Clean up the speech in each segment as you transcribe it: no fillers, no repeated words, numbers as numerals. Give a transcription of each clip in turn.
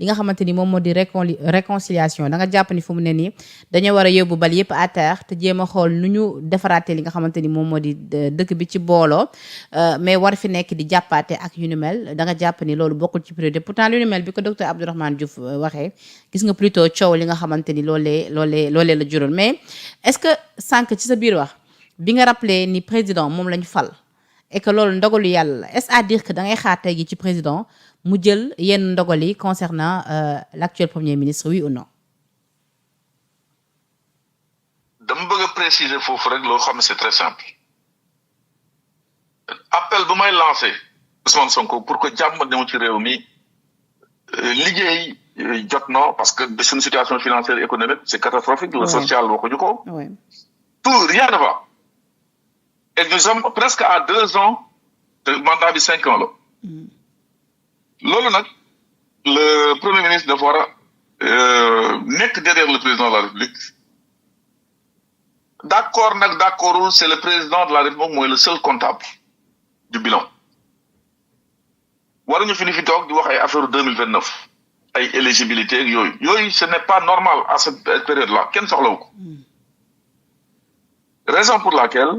li nga xamante ni moom moo di réconciliation da nga jàpp ni fu mu ne nii dañoo war a yóbbu bal yëpp à terre te jéem a xool nu ñu defaraatee li nga xamante ni moom moo di dëkk bi ci booloo mais war fi nekk di jàppaate ak yu ni mel da nga jàpp ni loolu bokkul ci priorité pourtant lu ni mel bi ko docteur Abdourahmane Diouf waxee gis nga plutôt coow li nga xamante ni loolee la jural mais est-ce que sànq ci sa biir wax bi nga rappelé ni président moom lañu fal et que loolu ndogalu yàlla la est-ce à dire que da ngay xaar tey gi ci président mu jël yenn ndogal yi concernant l'actuel premier ministre oui ou non. dama bëgg a préciser foofu rek loo xam ne c'est très simple appel bu may lancé Ousmane Sonko pour que jàmm ñëw ci réew mi liggéey jot na parce que suñu situation financière et économique c'est catastrophique. Le social waxuñu ko. tout rien ne va. et nous sommes presque à 2 ans de mandat bi 5 ans la. loolu nag le premier ministre dafa war a nekk derrière le président de la République d'accordul c'est le président de la République mooy le seul comptable du bilan waruñu fi toog di wax ay affaire 2029 ay éligibilité ak yooyu ce n'est pas normal à cette période là kenn soxlawu ko raison pour laquelle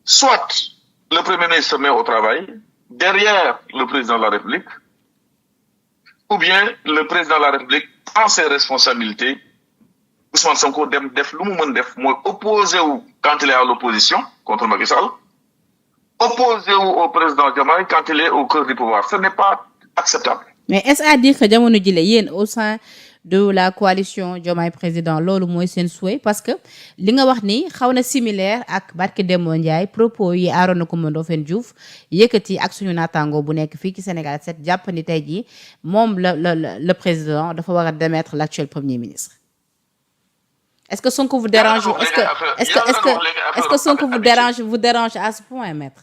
soit le premier ministre se met au travail derrière le président de la République, ou bien le président de la République prend ses responsabilités. Ousmane Sonko dem def lu mu mën def mooy opposé wu quand il est à l'opposition contre Macky Sall, opposé wu au président Diomaye quand il est au cœur du pouvoir. Ce n'est pas acceptable. Mais est-ce à dire que jamono jile yéen au sein de la coalition Diomaye président loolu mooy seen souhait parce que li nga wax ni xaw na similaire ak Barké Demba Ndiaye propos yi Arona Coumba Ndoffène Diouf yëkkati ak suñu naataango bu nekk fii ci Sénégal 7 jàpp ni tey jii moom le président dafa war a démettre l'actuel premier ministre. Est-ce que Sonko vous dérange est-ce que Sonko vous dérange à ce point, maître?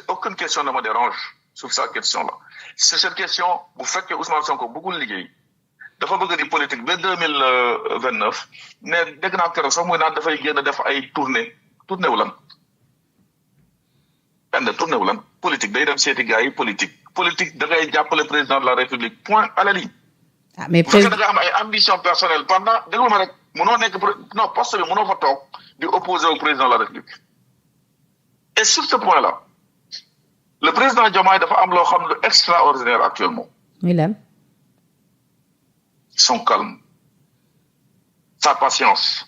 Aucune question ne me dérange sur cette question-là. C'est cette question bu fekkee Ousmane Sonko bëggul liggéey dafa bëgg di politique ba 2029 ne dégg naa keroog sax muy naan dafay génn def ay tournée wu lan politique day dem seeti gars yi politique da ngay jàppale président de la République point à la ligne. ah mais bu fekkee da nga am ay ambition personnelle pendant déglu ma rek mënoo nekk non poste bi mënoo fa toog di opposer au président de la République et sur ce point-là le président Diomaye dafa am loo xam lu extraordinaire actuellement. muy lan. son calme, sa patience,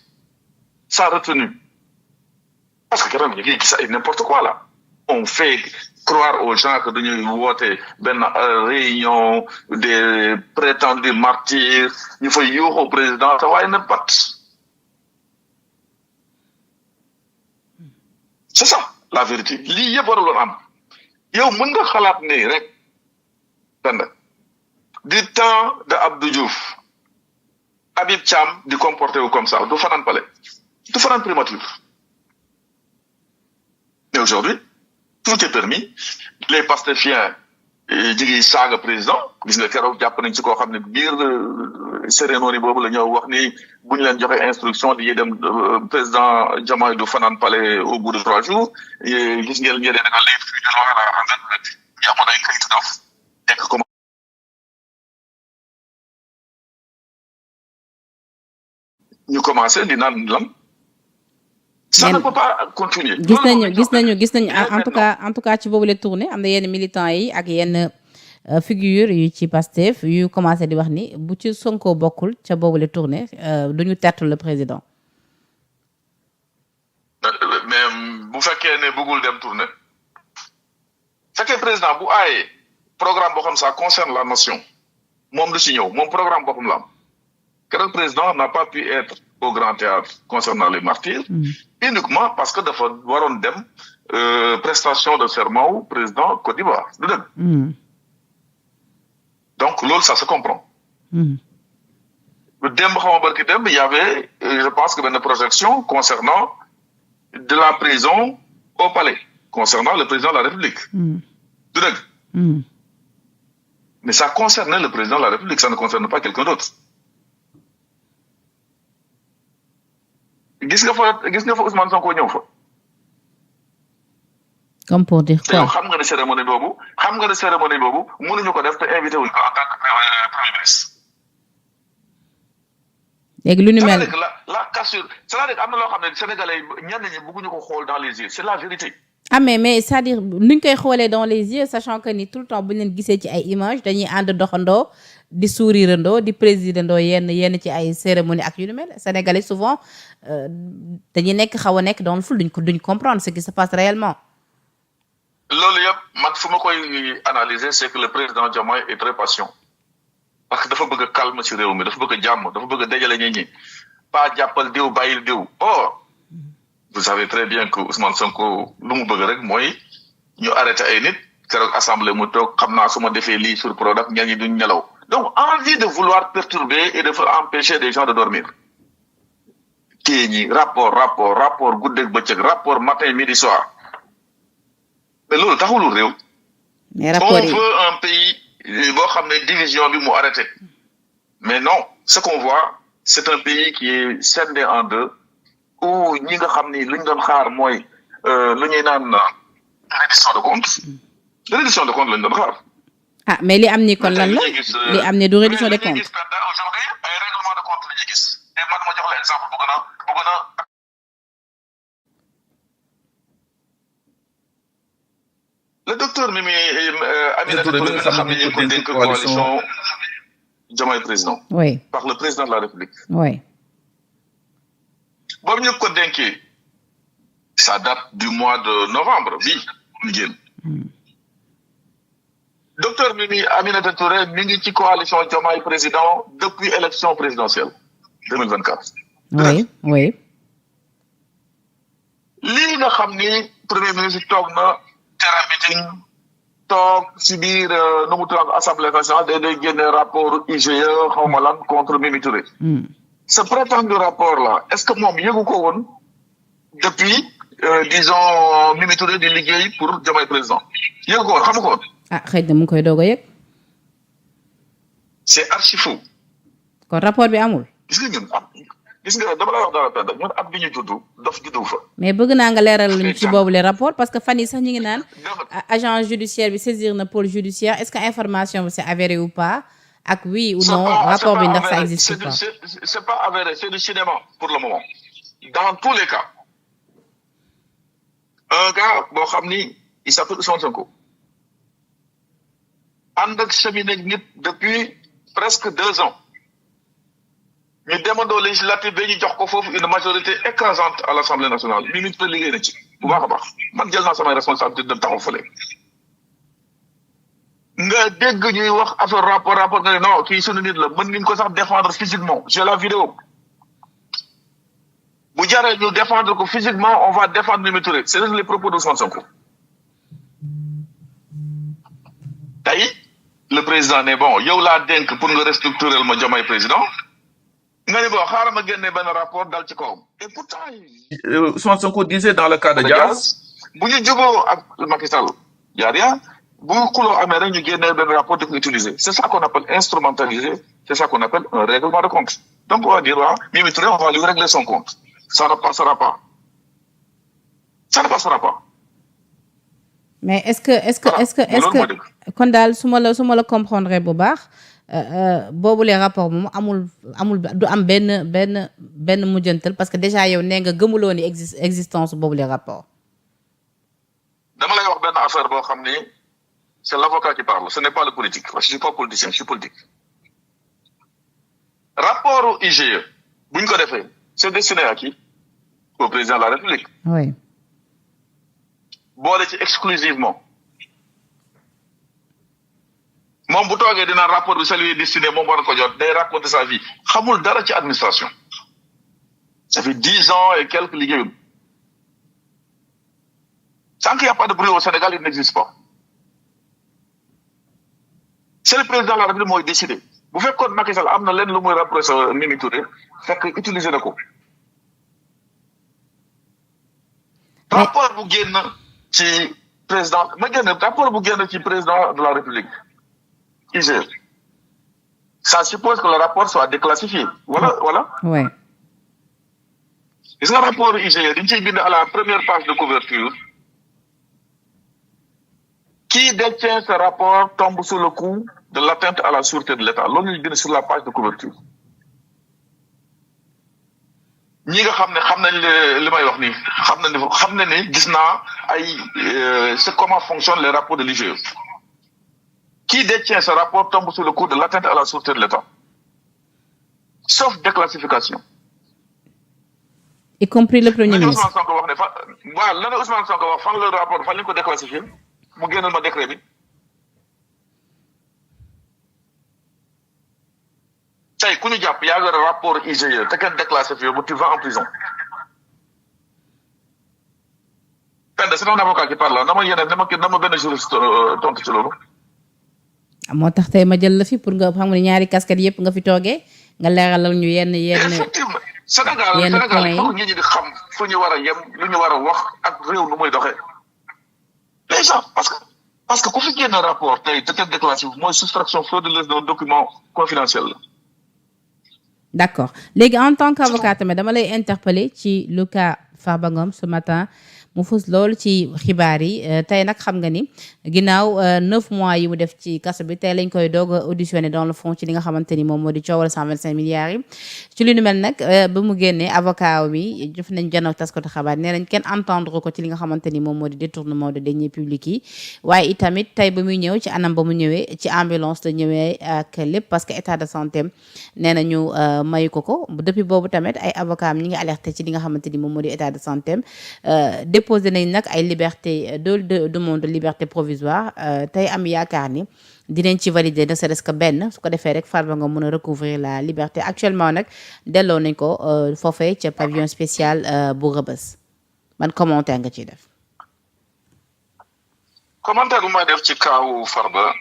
sa retenue. Parce que quand même, il y a n'importe quoi là. On fait croire aux gens que dañuy woote benn réunion des prétendus martyrs ñu fay yuuxu président te waaye na pat. C'est ça la vérité lii yëpp waruloon am. yow mën nga xalaat ne rek du temps de Abdou Diouf Habib Thiam di comporté wu comme ça du fanaan palais du fanaan primature mais aujourd'hui tout est permis les pastefiens jigi saaga président gis nga keroog jàpp nañ ci koo xam ne biir cérémonie boobu la ñëw wax ni bu ñu leen joxe instruction di dem président Diomaye du fanaan palais au bout de 3 jours gis ngeen ñeneen nga lay fi ñu wax la en fait ñu amoon ay kayitu dof nekk comme ñu commencé di naan lan ça ne peut pas continuer. gis nañu en tout cas ci boobu la tournée am na yenn militants yi ak yenn figure yu ci Pastef yu commencé di wax ni bu ci Sonko bokkul ca boobu la tournée duñu tertu le président. mais bu fekkee ne bëggul dem tournée fekkee président bu aayee programme boo xam ça concerne la nation moom lu ci ñëw moom programme boppam la am keroog président n'a pas pu être au grand théâtre concernant les martyrs uniquement parce que dafa waroon dem prestation de serment au président Côte d'Ivoire du dëgg donc loolu ça se comprend démb xama barki démb il y avait je pense que benn projection concernant de la prison au palais concernant le président de la République du dëgg mais ça concernait le président de la République ça ne concerne pas quelqu'un d'autre gis nga fa Ousmane Sonko ñëw fa comme pour dire te yow quoi. xam nga ne cérémonie boobu mënuñu ko def te invité wuñ ko en tant que premier ministre. léegi lu ni mel c'est-à-dire que la cassure c'est-à-dire que am na loo xam ne sénégalais ñenn ñi bëgguñu ko xool dans les yeux c'est la vérité. mais c'est-à-dire nuñ koy xoolee dans les yeux sachant que ni tout le temps bu ñu leen gisee ci ay images dañuy ànd doxandoo di sourirandoo di présidandoo yenn ci ay cérémonie ak yu ni mel sénégalais souvent dañuy nekk xaw a nekk dans le flou duñ comprendre ce qui se passe réellement. loolu yëpp man fu ma koy analyser c'est que le président Diomaye est très patient parce que dafa bëgg a calme ci réew mi dafa bëgg a jàmm dafa bëgg a dajale nit ñi pas jàppal diw bàyyil diw vous savez très bien que Ousmane Sonko lu mu bëgg rek mooy ñu arrêté ay nit keroog assemblée mu toog xam naa su ma defee lii sur Prodac ña ñi duñ nelaw donc envie de vouloir perturber et de faire empêcher des gens de dormir kii ñi rapport guddeeg bëccëg rapport matin midi soir mais loolu taxulul réew. mais rapport yi on veut un pays boo xam ne division bi mu arrêté mais non ce qu'on voit c'est un pays qui est scindé en deux où ñi nga xam ni lu ñu doon xaar mooy lu ñuy naan reddition de compte lañu doon xaar. mais li am ni kon lan la li am ni du reddition de compte. aujourd'hui ay règlement de compte la ñuy gis te man ma jox la exemple bu gën a le docteur Mimi Aminata Touré nga xam ne ñu ko dénk coalition Diomaye président. oui par le président de la République. oui. boobu ñu ko dénkee ça date du mois de novembre bii ñu génn. docteur Mimi Aminata Touré mi ngi ci coalition Diomaye président depuis élection présidentielle 2024. oui. lii nga xam ni premier ministre toog na terrain meeting toog si biir nu mu tudd assemblée nationale day génne rapport IGE xaw ma lan contre Mimi Touré. ce prétendu rapport là est-ce que moom yëgu ko woon depuis disons Mimi Touré di liggéey pour Diomaye président yëgu ko woon xamu ko woon. xëy na mu ngi koy doog a yëg. c'est archi faux. kon rapport bi amul. gis nga dama la wax dara Penda ñun at bi ñu juddu dof juddu fa. mais bëgg naa nga leeral luñu ci boobu les rapports parce que fan yi sax ñu ngi naan agent judiciaire bi saisir na pôle judiciaire est-ce que information bi c'est avéré ou pas ak oui ou non rapport bi ndax ça existe pas. c'est pas avéré c'est du cinéma pour le moment dans tous les cas un gars boo xam ni il s'appelle Ousmane Sonko ànd ak cheminé nit depuis presque 2 ans. ñu demandoo législative dañuy jox ko foofu une majorité écrasante à l'Assemblée nationale Mimi Touré liggéey na ci bu baax a baax man jël naa samay responsabilité dem taxaw fële nga dégg ñuy wax affaire rapport nga ne non kii sunu nit la mën nañ ko sax défendre physiquement j'ai la vidéo bu jaree ñu défendre ko physiquement on va défendre Mimi Touré c'est les propos de Ousmane Sonko tey le président ne bon yow laa dénk pour nga restructurer ma Diomaye président nga ne bon xaaral ma génne benn rapport dal ci kawam et pourtant Ousmane Sonko disait dans le cas de Diaz bu ñu juboo ak Macky Sall y a rien bu xuloo amee rek ñu génne benn rapport di ko utiliser c'est ça qu'on appelle instrumentaliser c'est ça qu'on appelle un règlement de compte donc on va dire waaw Mimi Touré on va lui régler son compte ça ne passera pas mais est-ce que kon daal su ma la comprendre bu baax boobu les rapports moom amul du am benn mujjantal parce que déjà yow nee nga gëmuloo ni existence boobu les rapports. dama lay wax benn affaire boo xam ni c'est l'avocat qui parle ce n'est pas le politique parce que je suis pas politicien je suis politique. rapport IGE bu ñu ko defee c'est destiné à qui? Au président de la République. oui. boole ci exclusivement moom bu toogee dina rapport bi salué destiné moom war na ko jot day raconter sa vie xamul dara ci administration ça fait 10 ans et quelques liggéeyul tant qu'il y a pas de bruit au Sénégal il n'existe pas c'est le président de la République mooy décider bu fekkoon Macky Sall am na leen lu muy rapproché Mimi Touré fekk utiliser na ko rapport bu génn ci président rapport bu génn ci président de la République IGE ça suppose que le rapport soit déclassifié voilà. oui. gis nga rapport IGE dañ ciy bind à la première page de couverture qui détient ce rapport tombe sous le coup de l'atteinte à la sûreté de l'État loolu ñu bind sur la page de couverture ñi nga xam nañ li may wax nii xam na ni gis naa ay c'est comment fonctionnent les rapports de l'IGE qui détient ce rapport tombe sous le coup de l'atteinte à la sûreté de l'État sauf déclassification. Y compris le premier ministre. Ousmane Sonko wax ne waaw lan la Ousmane Sonko wax fan le rapport fan lañ ko déclassifié mu génnal ma décret bi tey ku ñu jàpp yaa ngi rapport IGE te kenn déclassifié bu tu vas en prison. Penda c'est un avocat qui parle na ma benn juriste tontu ci loolu. moo tax tey ma jël la fi pour nga xam ne ñaari casquette yëpp nga fi toogee nga leeralal ñu yenn. effectivement Sénégal foog nit ñi di xam fu ñu war a yem lu ñu war a wax ak réew nu muy doxee. déjà parce que ku fi génn rapport tey te kenn déclassifié mooy soustraction frauduleuse d'un document confidentiel la. d'accord léegi en tant qu'avocat tamit dama lay interpeller ci le cas Farba Ngom ce matin mu fës loolu ci xibaar yi tey nag xam nga ni ginnaaw 9 mois yi mu def ci kaso bi tey lañ koy doog a auditionné dans le fond ci li nga xamante ni moom moo di coowal 125 milliards yi ci li nu mel nag ba mu génnee avocat mi def nañ janoo taskatu xabaar nee nañ kenn entendre ko ci li nga xamante ni moom moo di détournement de deniers publics yi waaye itamit tey ba muy ñëw ci anam ba mu ñëwee ci ambulance la ñëwee ak lépp parce que état de santé nee nañu mayu ko depuis boobu tamit ay avocat am ñi ngi alerté ci li nga xamante ni moom moo di état de santé déposé nañ nag ay liberté demande de liberté provisoire tey am yaakaar ni dinañ ci valider ne serait-ce que benn su ko defee rek Farba nga mën a recouvrir la liberté actuellement nag delloo nañ ko foofee ca pavillon spécial bu Rebeuss man commentaire nga ciy def. commentaire bu may def ci kaawu Farba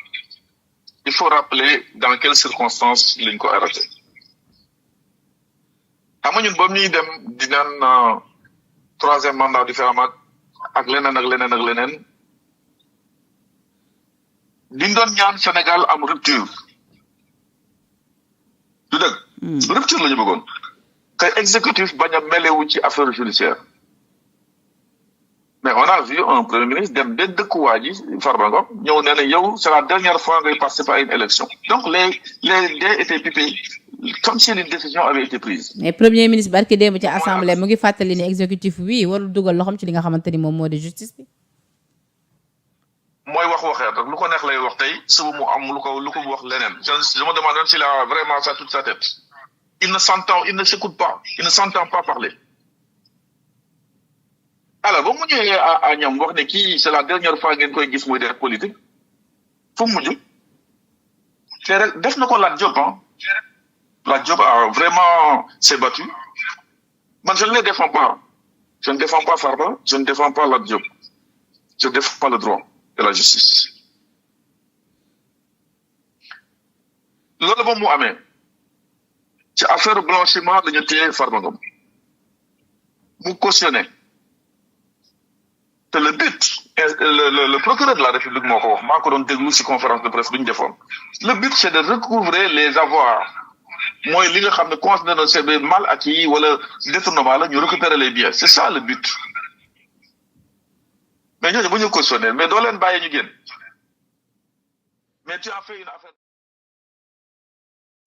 il faut rappeler dans quelles circonstances lañ ko arrêté xam nga ñun ba ñuy dem di naan troisième mandat différemment ak leneen diñ doon ñaan Sénégal am rupture du dëgg rupture la ñu bëggoon que exécutif bañ a mêléwu ci affaire judiciaire mais on a vu un premier ministre dem de dëkkuwaa ji Farba Ngom ñëw nee na yow c'est la dernière fois ngay participer à une élection donc les dés étaient pipés comme si une décision avait été prise. mais premier ministre barki démb ci assemblée mu ngi fàttali ni exécutif bi warul dugal loxoom ci li nga xamante ni moom moo di justice bi. mooy wax waxeet rek lu ko neex lay wax tey suba mu am lu ko wax leneen je me demande même s'il a vraiment ça toute sa tête il ne s'écoute pas il ne s'entend pas parler. alors ba mu ñëwee à ñoom wax ne kii c'est la dernière fois ngeen koy gis muy def politique fu mu mujj te rek def na ko Lat Diop Lat Diop a vraiment s'est battu man je ne les défends pas je ne défends pas Farba je ne défends pas Lat Diop je défends pas le droit et la justice loolu ba mu amee ci affaire blanchiment dañu téye Farba Ngom mu cautionné te le but le procureur de la République moo ko wax maa ko doon déglu ci conférence de presse bi ñu defoon le but c'est de recouvrer les avoirs mooy li nga xam ne considéré na c'est mal acquis wala détournement la ñu récupérer les biens c'est ça le but mais ñooñu bu ñu cautionné mais doo leen bàyyi ñu génn mais tu as fait une affaire.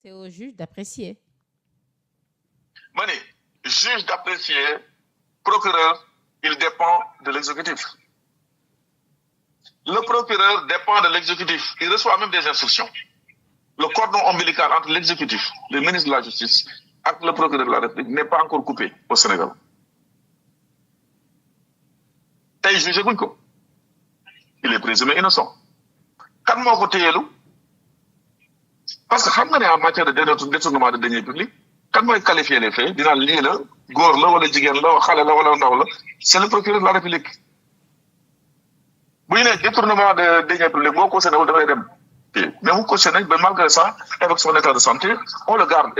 C'est au juge d'apprécier. ma ne juge d'apprécier procureur il dépend de l'exécutif. Le procureur dépend de l'exécutif. Il reçoit même des instructions. Le cordon ombilical entre l'exécutif, le ministre de la Justice, et le procureur de la République n'est pas encore coupé au Sénégal. Tey jugé guñ ko. Il est présumé innocent. Kan moo ko téyeelu parce que xam nga ne en matière de détournement de deniers publics kan mooy qualifier les faits dinaa lii la góor la wala jigéen la xale la wala ndaw la c'est le procureur de la République bu ñu nee détournement de deniers publics boo cautionné wul dafay dem mais mu cautionné ba malgré ça avec son état de santé on le garde